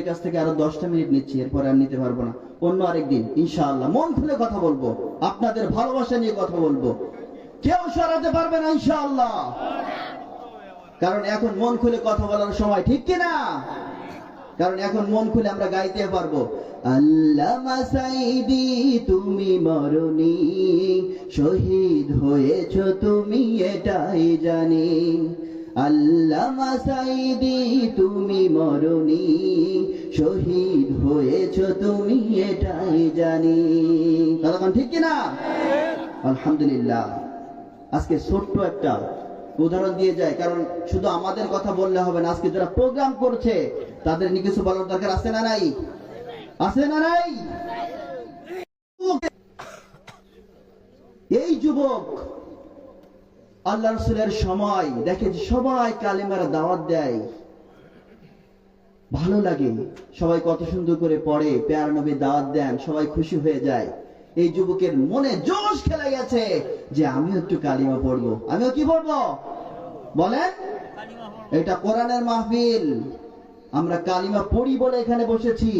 কাছ থেকে আরো 10টা মিনিট নিচ্ছি, এরপর আর নিতে পারবো না। অন্য আরেকদিন ইনশাআল্লাহ মন খুলে কথা বলবো, আপনাদের ভালোবাসা নিয়ে কথা বলবো, কেউ সরাতে পারবে না ইনশাআল্লাহ। কারণ এখন মন খুলে কথা বলার সময়, ঠিক কিনা? কারণ এখন মন খুলে আমরা গাইতে পারবো, আল্লামা সাঈদী তুমি মরনি, শহীদ হয়েছ তুমি এটাই জানি। আল্লামা সাঈদী তুমি মরনি, শহীদ হয়েছ তুমি এটাই জানি। তখন ঠিক কিনা? আলহামদুলিল্লাহ। আজকে ছোট্ট একটা উদাহরণ দিয়ে যায়, কারণ শুধু আমাদের কথা বললে হবে না, আজকে যারা প্রোগ্রাম করছে তাদের নিয়ে কিছু বলার দরকার আছে না নাই? আছে না নাই? এই যুবক আল্লাহ রাসূলের সময় দেখে যে সবাই কালেমার দাওয়াত দেয়, ভালো লাগে, সবাই কত সুন্দর করে পড়ে, প্যারা নবীর দাওয়াত দেন, সবাই খুশি হয়ে যায়। এই যুবকের মনে জোশ খেলে গেছে যে আমিও একটু কালিমা পড়বো। আমিও কি পড়বো বলেন? এটা কোরআনের মাহফিল, আমরা কালিমা পড়ি বলে এখানে বসেছি।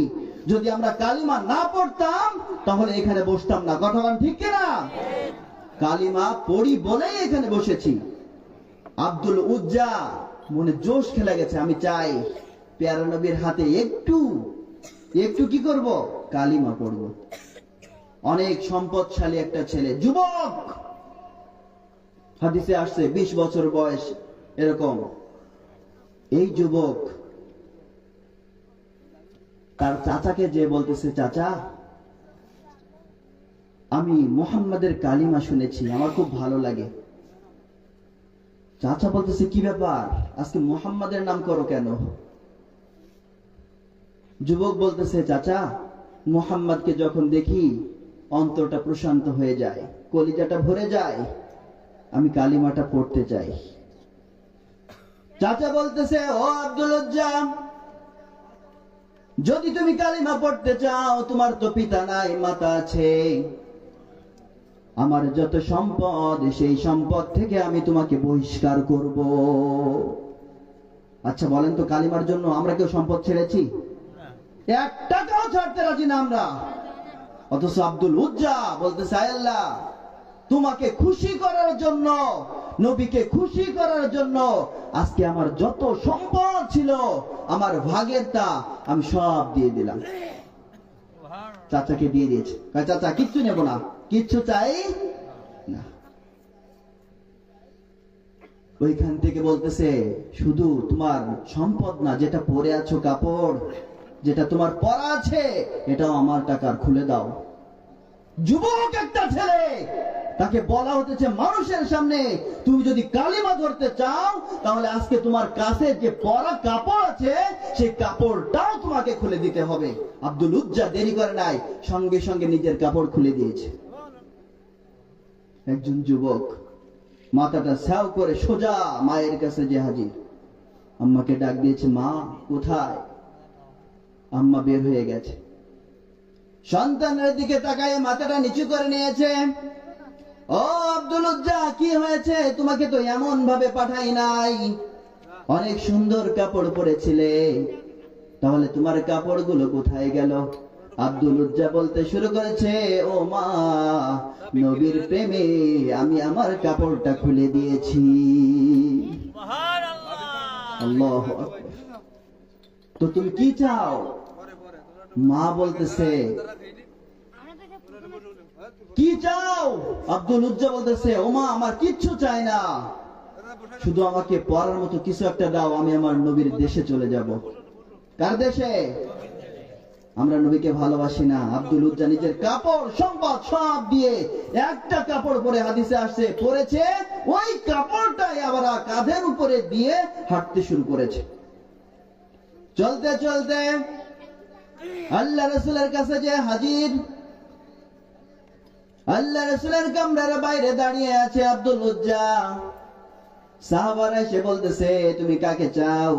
যদি আমরা কালিমা না পড়তাম তাহলে এখানে বসতাম না। কথা বলেন ঠিক কিনা? কালিমা পড়ি বলেই এখানে বসেছি। আব্দুল উজ্জা মনে জোশ খেলে গেছে, আমি চাই প্যারা নবীর হাতে একটু একটু কি করব? কালিমা পড়ব। অনেক সম্পদশালী একটা ছেলে, যুবক, হাদিসে আসছে 20 বছর বয়স এরকম। এই যুবক তার চাচাকে যে বলতেছে, চাচা আমি মুহাম্মাদের কালিমা শুনেছি, আমার খুব ভালো লাগে। চাচা বলতেছে, কি ব্যাপার, আজকে মুহাম্মাদের নাম করো কেন? যুবক বলতেছে, চাচা মুহাম্মাদকে যখন দেখি অন্তরটা প্রশান্ত হয়ে যায়, কলিজাটা ভরে যায়, আমি কালিমাটা পড়তে চাই। চাচা বলতেছে, ও আব্দুল উজ্জা, যদি তুমি কালিমা পড়তে চাও, তোমার তো পিতা নাই মাতা আছে, আমার যত সম্পদ সেই সম্পদ থেকে আমি তোমাকে বহিষ্কার করব। আচ্ছা বলেন তো, কালিমার জন্য আমরা কেউ সম্পদ ছেড়েছি? 1 টাকাও ছাড়তে রাজি না আমরা। অথচ আব্দুল উজ্জা বলতেছে, আল্লাহ তোমাকে খুশি করার জন্য, নবীকে খুশি করার জন্য আজকে আমার যত সম্পদ ছিল, আমার ভাগেরটা আমি সব দিয়ে দিলাম। চাচাকে দিয়ে দিয়েছে। চাচা কিচ্ছু নেব না, কিচ্ছু চাই না। ওইখান থেকে বলতেছে, শুধু তোমার সম্পদ না, যেটা পরে আছো কাপড়, যেটা তোমার পরা আছে, এটাও আমার টাকার খুলে দাও। যুবক একটা ছেলে, তাকে বলা হতেছে মানুষের সামনে, তুমি যদি কালিমা ধরতে চাও তাহলে আজকে তোমার কাছে যে পরা কাপড় আছে সেই কাপড়টাও তোমাকে খুলে দিতে হবে। আব্দুল উজ্জা দেরি করে নাই, সঙ্গে সঙ্গে নিজের কাপড় খুলে দিয়েছে। একজন যুবক মাথাটা ছাউ করে সোজা মায়ের কাছে যে হাজির। আম্মাকে ডাক দিয়েছে, মা কোথায়? আম্মা বের হয়ে গেছে। সন্তানের দিকে তাকায় মাথাটা নিচু করে নিয়েছে। ও আব্দুল উজ্জা, কি হয়েছে? তোমাকে তো এমন ভাবে পাঠাই নাই, অনেক সুন্দর কাপড় পরেছিলে, তাহলে তোমার কাপড়গুলো কোথায় গেল? আব্দুল উজ্জা বলতে শুরু করেছে, ও মা, নবীর প্রেমে আমি আমার কাপড়টা খুলে দিয়েছি। আল্লাহু আকবার। তো তুমি কি চাও? মা বলতেছে, কি চাও? আব্দুল উজ্জা বলতেছে, ও মা, আমার কিচ্ছু চাই না, শুধু আমাকে পড়ার মতো কিছু একটা দাও, আমি আমার নবীর দেশে চলে যাব। কার দেশে? আমরা নবীকে ভালোবাসি না? আব্দুল উজ্জা নিজের কাপড় সম্পদ সব দিয়ে একটা কাপড় পরে, হাদিসে আসছে, পরেছে, ওই কাপড়টাই আবার কাঁধের উপরে দিয়ে হাঁটতে শুরু করেছে। চলতে চলতে আল্লাহ রাসূলের কাছে যে হাজির। আল্লাহ রাসূলের কামরার বাইরে দাঁড়িয়ে আছে আব্দুল উজ্জা। সাহাবারা এসে বলতেছে, তুমি কাকে চাও?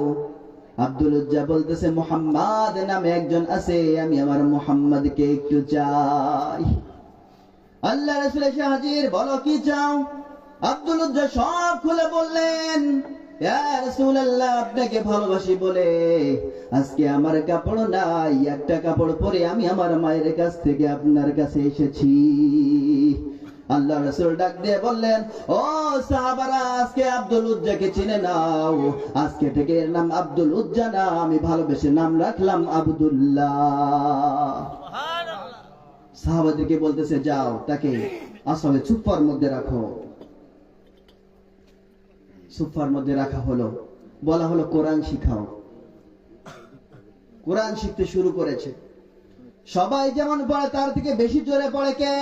আব্দুল উজ্জা বলতেছে, মুহাম্মদ নামে একজন আছে, আমি আমার মুহাম্মদকে একটু চাই। আল্লাহ রাসূল এসে হাজির, বলো কি চাও? আব্দুল উজ্জা সব খুলে বললেন। ইয়া রাসূলুল্লাহ, আপনাকে ভালোবাসি বলে আজকে আমার কাপড় নাই, একটা কাপড় পরে আমি আমার মায়ের কাছ থেকে আপনার কাছে এসেছি। আল্লাহ রাসূল ডাক দিয়ে বললেন, ও সাহাবারা, আজকে আব্দুল উজ্জাকে চিনে নাও। আজকে থেকে এর নাম আব্দুল উজ্জা না, আমি ভালোবেসে নাম রাখলাম আব্দুল্লাহ। সাহাবাদেরকে বলতেছে, যাও তাকে আসলে সুফার মধ্যে রাখো। সুফার মধ্যে রাখা হলো, বলা হলো কোরআন শিখাও। কোরআন শিখতে শুরু করেছে। সবাই যেমন পড়ে তার থেকে বেশি জোরে পড়ে কে?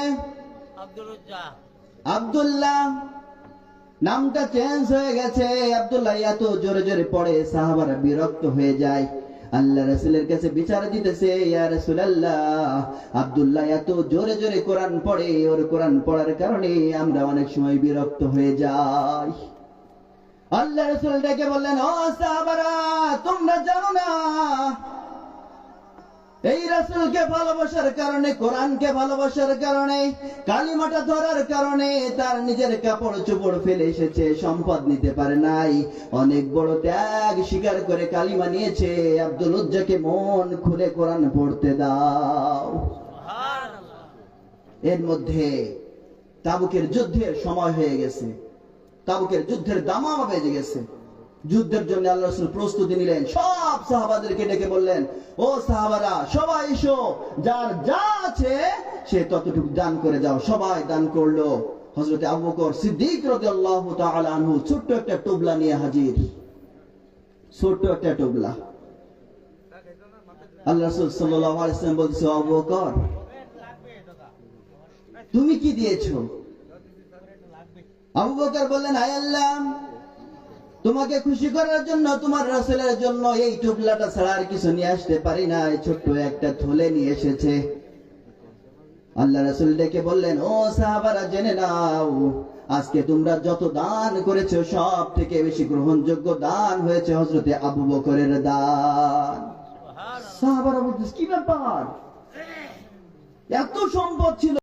আব্দুল্লাহ। নামটা চেঞ্জ হয়ে গেছে, আব্দুল্লাহ এত জোরে জোরে পড়ে সাহাবারা বিরক্ত হয়ে যায়। আল্লাহ রাসূলের কাছে বিচার দিতেছে, ইয়া রাসূলুল্লাহ, আব্দুল্লাহ এত জোরে জোরে কোরআন পড়ে, ওর কোরআন পড়ার কারণে আমরা অনেক সময় বিরক্ত হয়ে যাই। আল্লাহ রাসূল ডেকে বললেন, ও সাহাবারা, তোমরা জানো না এই রাসূলকে ভালোবাসার কারণে, কোরআনকে ভালোবাসার কারণে, কালিমাটা ধরার কারণে তার নিজের কাপড় চোপড় ফেলে এসেছে, সম্পদ নিতে পারে নাই, অনেক বড় ত্যাগ স্বীকার করে কালিমা নিয়েছে। আব্দুল উজ্জাকে মন খুলে কোরআন পড়তে দাও। এর মধ্যে তাবুকের যুদ্ধের সময় হয়ে গেছে, তাবুকের যুদ্ধের দামামা বেজে গেছে। যুদ্ধের জন্য আল্লাহ রাসূল প্রস্তুতি নিলেন। সব সাহাবাদেরকে ডেকে বললেন, ও সাহাবারা, সবাই এসো, যার যা আছে সে ততটুকু দান করে যাও। সবাই দান করলো। হযরত আবু বকর সিদ্দিক রাদিয়াল্লাহু তাআলা আনহু ছোট্ট একটা টুবলা নিয়ে হাজির। ছোট্ট একটা টুবলা। আল্লাহ রাসূল সাল্লাল্লাহু আলাইহি ওয়াসাল্লাম বলছে, আবু বকর, তুমি কি দিয়েছো? আবু বকর বললেন, আয় আল্লাহ, তোমাকে খুশি করার জন্য, তোমার রাসূলের জন্য এই টুকলাটা ছাড়া আর কিছু নিয়ে আসতে পারি না, এই ছোট্ট একটা থলে নিয়ে এসেছে। আল্লাহ রাসূল ডেকে বললেন, ও সাহাবারা, জেনে নাও, আজকে তোমরা যত দান করেছো সব থেকে বেশি গ্রহণযোগ্য দান হয়েছে হযরতে আবু বকরের দান। সাহাবারা বলতেছে, কি ব্যাপার, এত সম্পদ ছিল।